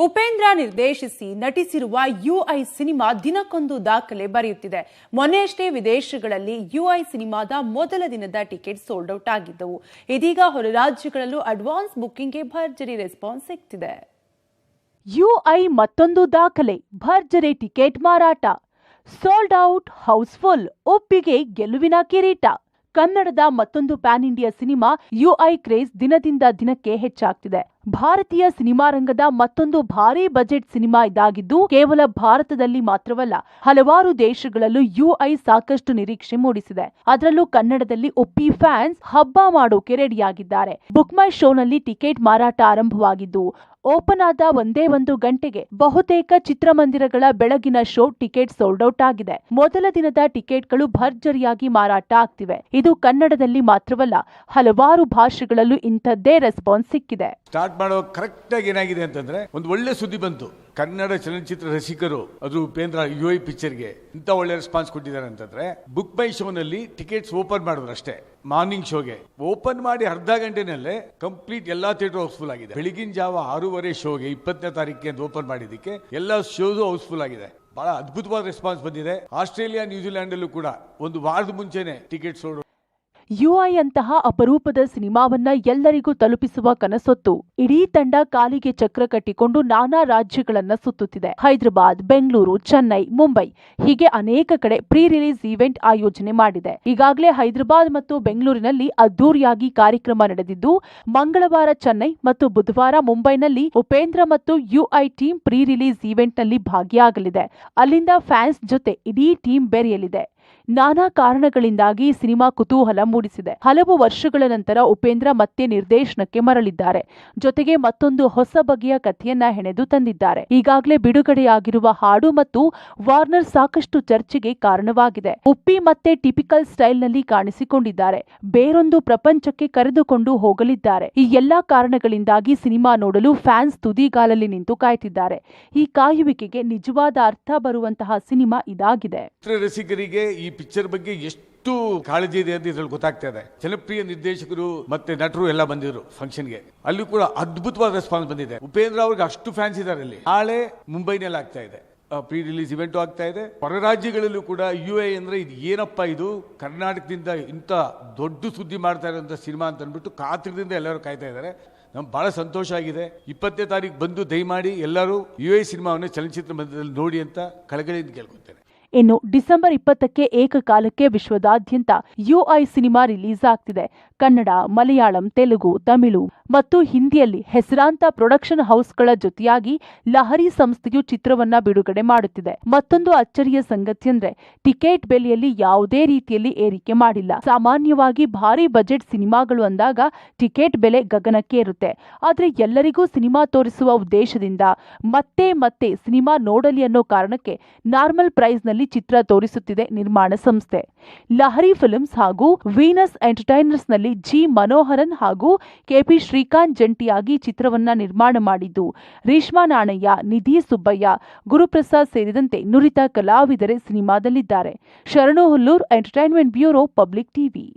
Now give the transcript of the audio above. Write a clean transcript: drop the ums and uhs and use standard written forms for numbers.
Upendra ನಿರ್ದೇಶಿಸಿ ನಟಿಸಿರುವ UI cinema ದಿನಕ್ಕೊಂದು ದಾಖಲೆ ಬರೆಯುತ್ತಿದೆ. ಮೊನ್ನೆಯಷ್ಟೇ ವಿದೇಶಗಳಲ್ಲಿ ಯುಐ ಸಿನಿಮಾದ ಮೊದಲ ದಿನದ ಟಿಕೆಟ್ ಸೋಲ್ಡ್ ಔಟ್ ಆಗಿದ್ದವು. ಇದೀಗ ಹೊರ ರಾಜ್ಯಗಳಲ್ಲೂ ಅಡ್ವಾನ್ಸ್ ಬುಕ್ಕಿಂಗ್ಗೆ ಭರ್ಜರಿ ರೆಸ್ಪಾನ್ಸ್ ಸಿಗ್ತಿದೆ. ಯುಐ ಮತ್ತೊಂದು ದಾಖಲೆ, ಭರ್ಜರಿ ಟಿಕೆಟ್ ಮಾರಾಟ, ಸೋಲ್ಡ್ ಔಟ್, ಹೌಸ್ಫುಲ್, ಒಪ್ಪಿಗೆ ಗೆಲುವಿನ ಕಿರೀಟ. ಕನ್ನಡದ ಮತ್ತೊಂದು PAN India cinema UI craze ದಿನದಿಂದ ದಿನಕ್ಕೆ ಹೆಚ್ಚಾಗ್ತಿದೆ. ಭಾರತೀಯ ಸಿನಿಮಾ ರಂಗದ ಮತ್ತೊಂದು ಭಾರೀ ಬಜೆಟ್ ಸಿನಿಮಾ ಇದಾಗಿದ್ದು, ಕೇವಲ ಭಾರತದಲ್ಲಿ ಮಾತ್ರವಲ್ಲ, ಹಲವಾರು ದೇಶಗಳಲ್ಲೂ ಯುಐ ಸಾಕಷ್ಟು ನಿರೀಕ್ಷೆ ಮೂಡಿಸಿದೆ. ಅದರಲ್ಲೂ ಕನ್ನಡದಲ್ಲಿ ಉಪ್ಪಿ ಫ್ಯಾನ್ಸ್ ಹಬ್ಬ ಮಾಡೋಕೆ ರೆಡಿಯಾಗಿದ್ದಾರೆ. ಬುಕ್ ಮೈ ಶೋನಲ್ಲಿ ಟಿಕೆಟ್ ಮಾರಾಟ ಆರಂಭವಾಗಿದ್ದು, ಓಪನ್ ಆದ ಒಂದೇ ಒಂದು ಗಂಟೆಗೆ ಬಹುತೇಕ ಚಿತ್ರಮಂದಿರಗಳ ಬೆಳಗಿನ ಶೋ ಟಿಕೆಟ್ ಸೋಲ್ಡ್ ಔಟ್ ಆಗಿದೆ. ಮೊದಲ ದಿನದ ಟಿಕೆಟ್ಗಳು ಭರ್ಜರಿಯಾಗಿ ಮಾರಾಟ ಆಗ್ತಿವೆ. ಇದು ಕನ್ನಡದಲ್ಲಿ ಮಾತ್ರವಲ್ಲ, ಹಲವಾರು ಭಾಷೆಗಳಲ್ಲೂ ಇಂಥದ್ದೇ ರೆಸ್ಪಾನ್ಸ್ ಸಿಕ್ಕಿದೆ. ಸ್ಟಾರ್ಟ್ ಮಾಡೋ ಕರೆಕ್ಟ್ ಆಗಿ ಏನಾಗಿದೆ ಅಂತಂದ್ರೆ, ಒಂದು ಒಳ್ಳೆ ಸುದ್ದಿ ಬಂತು. ಕನ್ನಡ ಚಲನಚಿತ್ರ ರಸಿಕರು ಅದು ಉಪೇಂದ್ರ ಯುಐ ಪಿಕ್ಚರ್ಗೆ ಇಂತ ಒಳ್ಳೆ ರೆಸ್ಪಾನ್ಸ್ ಕೊಟ್ಟಿದ್ದಾರೆ ಅಂತಂದ್ರೆ, ಬುಕ್ ಮೈ ಶೋನಲ್ಲಿ ಟಿಕೆಟ್ಸ್ ಓಪನ್ ಮಾಡಿದ್ರು ಅಷ್ಟೇ. ಮಾರ್ನಿಂಗ್ ಶೋಗೆ ಓಪನ್ ಮಾಡಿ ಅರ್ಧ ಗಂಟೆನಲ್ಲೇ ಕಂಪ್ಲೀಟ್ ಎಲ್ಲಾ ಥಿಯೇಟರ್ ಹೌಸ್ಫುಲ್ ಆಗಿದೆ. ಬೆಳಗಿನ ಜಾವ 6:30 ಶೋಗೆ 20ನೇ ತಾರೀಕಿಗೆ ಅಂತ ಓಪನ್ ಮಾಡಿದ್ದಕ್ಕೆ ಎಲ್ಲಾ ಶೋಸು ಹೌಸ್ಫುಲ್ ಆಗಿದೆ. ಬಹಳ ಅದ್ಭುತವಾದ ರೆಸ್ಪಾನ್ಸ್ ಬಂದಿದೆ. ಆಸ್ಟ್ರೇಲಿಯಾ, ನ್ಯೂಜಿಲೆಂಡ್ ಅಲ್ಲೂ ಕೂಡ ಒಂದು ವಾರದ ಮುಂಚೆನೆ ಟಿಕೆಟ್ ಸೋಲ್ಡ್. ಯುಐ ಅಂತಹ ಅಪರೂಪದ ಸಿನಿಮಾವನ್ನ ಎಲ್ಲರಿಗೂ ತಲುಪಿಸುವ ಕನಸೊತ್ತು ಇಡೀ ತಂಡ ಕಾಲಿಗೆ ಚಕ್ರ ಕಟ್ಟಿಕೊಂಡು ನಾನಾ ರಾಜ್ಯಗಳನ್ನ ಸುತ್ತುತ್ತಿದೆ. ಹೈದರಾಬಾದ್, ಬೆಂಗಳೂರು, ಚೆನ್ನೈ, ಮುಂಬೈ ಹೀಗೆ ಅನೇಕ ಕಡೆ ಪ್ರೀ ರಿಲೀಸ್ ಈವೆಂಟ್ ಆಯೋಜನೆ ಮಾಡಿದೆ. ಈಗಾಗಲೇ ಹೈದರಾಬಾದ್ ಮತ್ತು ಬೆಂಗಳೂರಿನಲ್ಲಿ ಅದ್ದೂರಿಯಾಗಿ ಕಾರ್ಯಕ್ರಮ ನಡೆದಿದ್ದು, ಮಂಗಳವಾರ ಚೆನ್ನೈ ಮತ್ತು ಬುಧವಾರ ಮುಂಬೈನಲ್ಲಿ ಉಪೇಂದ್ರ ಮತ್ತು UI team pre release event ನಲ್ಲಿ ಭಾಗಿಯಾಗಲಿದೆ. ಅಲ್ಲಿಂದ ಫ್ಯಾನ್ಸ್ ಜೊತೆ ಇಡೀ ಟೀಮ್ ಬೆರೆಯಲಿದೆ. ನಾನಾ ಕಾರಣಗಳಿಂದಾಗಿ ಸಿನಿಮಾ ಕುತೂಹಲ ಮೂಡಿಸಿದೆ. ಹಲವು ವರ್ಷಗಳ ನಂತರ ಉಪೇಂದ್ರ ಮತ್ತೆ ನಿರ್ದೇಶನಕ್ಕೆ ಮರಳಿದ್ದಾರೆ. ಜೊತೆಗೆ ಮತ್ತೊಂದು ಹೊಸ ಬಗೆಯ ಕಥೆಯನ್ನ ಹೆಣೆದು ತಂದಿದ್ದಾರೆ. ಈಗಾಗಲೇ ಬಿಡುಗಡೆಯಾಗಿರುವ ಹಾಡು ಮತ್ತು ವಾರ್ನರ್ ಸಾಕಷ್ಟು ಚರ್ಚೆಗೆ ಕಾರಣವಾಗಿದೆ. ಉಪ್ಪಿ ಮತ್ತೆ ಟಿಪಿಕಲ್ ಸ್ಟೈಲ್ ನಲ್ಲಿ ಕಾಣಿಸಿಕೊಂಡಿದ್ದಾರೆ. ಬೇರೊಂದು ಪ್ರಪಂಚಕ್ಕೆ ಕರೆದುಕೊಂಡು ಹೋಗಲಿದ್ದಾರೆ. ಈ ಎಲ್ಲಾ ಕಾರಣಗಳಿಂದಾಗಿ ಸಿನಿಮಾ ನೋಡಲು ಫ್ಯಾನ್ಸ್ ತುದಿಗಾಲಲ್ಲಿ ನಿಂತು ಕಾಯ್ತಿದ್ದಾರೆ. ಈ ಕಾಯುವಿಕೆಗೆ ನಿಜವಾದ ಅರ್ಥ ಬರುವಂತಹ ಸಿನಿಮಾ ಇದಾಗಿದೆ. ರಸಿಕರಿಗೆ ಈ ಪಿಕ್ಚರ್ ಬಗ್ಗೆ ಎಷ್ಟು ಕಾಳಜಿ ಇದೆ ಅಂತ ಇದ್ರಲ್ಲಿ ಗೊತ್ತಾಗ್ತಾ ಇದೆ. ಜನಪ್ರಿಯ ನಿರ್ದೇಶಕರು ಮತ್ತೆ ನಟರು ಎಲ್ಲ ಬಂದಿದ್ರು ಫಂಕ್ಷನ್ಗೆ. ಅಲ್ಲಿ ಕೂಡ ಅದ್ಭುತವಾದ ರೆಸ್ಪಾನ್ಸ್ ಬಂದಿದೆ. ಉಪೇಂದ್ರ ಅವ್ರಿಗೆ ಅಷ್ಟು ಫ್ಯಾನ್ಸ್ ಇದ್ದಾರೆ. ಅಲ್ಲಿ ನಾಳೆ ಮುಂಬೈನಲ್ಲಿ ಆಗ್ತಾ ಇದೆ ಪ್ರೀ ರಿಲೀಸ್ ಇವೆಂಟ್ ಆಗ್ತಾ ಇದೆ. ಹೊರ ರಾಜ್ಯಗಳಲ್ಲೂ ಕೂಡ ಯುಐ ಅಂದ್ರೆ ಇದು ಏನಪ್ಪಾ, ಇದು ಕರ್ನಾಟಕದಿಂದ ಇಂಥ ದೊಡ್ಡ ಸುದ್ದಿ ಮಾಡ್ತಾ ಇರುವಂತ ಸಿನಿಮಾ ಅಂತ ಅಂದ್ಬಿಟ್ಟು ಕಾತರದಿಂದ ಎಲ್ಲರೂ ಕಾಯ್ತಾ ಇದ್ದಾರೆ. ನಮ್ಗೆ ಬಹಳ ಸಂತೋಷ ಆಗಿದೆ. 20ನೇ ತಾರೀಕು ಬಂದು ದಯಮಾಡಿ ಎಲ್ಲರೂ ಯುಐ ಸಿನಿಮಾವನ್ನು ಚಲನಚಿತ್ರ ಮಂದಿರದಲ್ಲಿ ನೋಡಿ ಅಂತ ಕಳಕಳಿಯಿಂದ ಕೇಳ್ಕೊತೇನೆ. ಇನ್ನು ಡಿಸೆಂಬರ್ 20ಕ್ಕೆ ಏಕಕಾಲಕ್ಕೆ ವಿಶ್ವದಾದ್ಯಂತ ಯುಐ ಸಿನಿಮಾ ರಿಲೀಸ್ ಆಗ್ತಿದೆ. ಕನ್ನಡ, ಮಲಯಾಳಂ, ತೆಲುಗು, ತಮಿಳು ಮತ್ತು ಹಿಂದಿಯಲ್ಲಿ ಹೆಸರಾಂತ ಪ್ರೊಡಕ್ಷನ್ ಹೌಸ್ಗಳ ಜೊತೆಯಾಗಿ ಲಹರಿ ಸಂಸ್ಥೆಯು ಚಿತ್ರವನ್ನ ಬಿಡುಗಡೆ ಮಾಡುತ್ತಿದೆ. ಮತ್ತೊಂದು ಅಚ್ಚರಿಯ ಸಂಗತಿಯೆಂದ್ರೆ, ಟಿಕೆಟ್ ಬೆಲೆಯಲ್ಲಿ ಯಾವುದೇ ರೀತಿಯಲ್ಲಿ ಏರಿಕೆ ಮಾಡಿಲ್ಲ. ಸಾಮಾನ್ಯವಾಗಿ ಭಾರಿ ಬಜೆಟ್ ಸಿನಿಮಾಗಳು ಅಂದಾಗ ಟಿಕೆಟ್ ಬೆಲೆ ಗಗನಕ್ಕೆ ಇರುತ್ತೆ. ಆದ್ರೆ ಎಲ್ಲರಿಗೂ ಸಿನಿಮಾ ತೋರಿಸುವ ಉದ್ದೇಶದಿಂದ ಮತ್ತೆ ಮತ್ತೆ ಸಿನಿಮಾ ನೋಡಲಿ ಅನ್ನೋ ಕಾರಣಕ್ಕೆ ನಾರ್ಮಲ್ ಪ್ರೈಸ್ ನಲ್ಲಿ ಚಿತ್ರ ತೋರಿಸುತ್ತಿದೆ ನಿರ್ಮಾಣ ಸಂಸ್ಥೆ. ಲಹರಿ ಫಿಲ್ಮ್ಸ್ ಹಾಗೂ ವೀನಸ್ ಎಂಟರ್ಟೈನರ್ಸ್ ನಲ್ಲಿ ಜಿ ಮನೋಹರನ್ ಹಾಗೂ ಕೆಪಿ ಶ್ರೀಕಾಂತ್ ಜಂಟಿಯಾಗಿ ಚಿತ್ರವನ್ನ ನಿರ್ಮಾಣ ಮಾಡಿದ್ದು, ರೇಷ್ಮಾ ನಾಣಯ್ಯ, ನಿಧಿ ಸುಬ್ಬಯ್ಯ, ಗುರುಪ್ರಸಾದ್ ಸೇರಿದಂತೆ ನುರಿತ ಕಲಾವಿದರೆ ಸಿನಿಮಾದಲ್ಲಿದ್ದಾರೆ. ಶರಣು Hullur, entertainment bureau, public TV.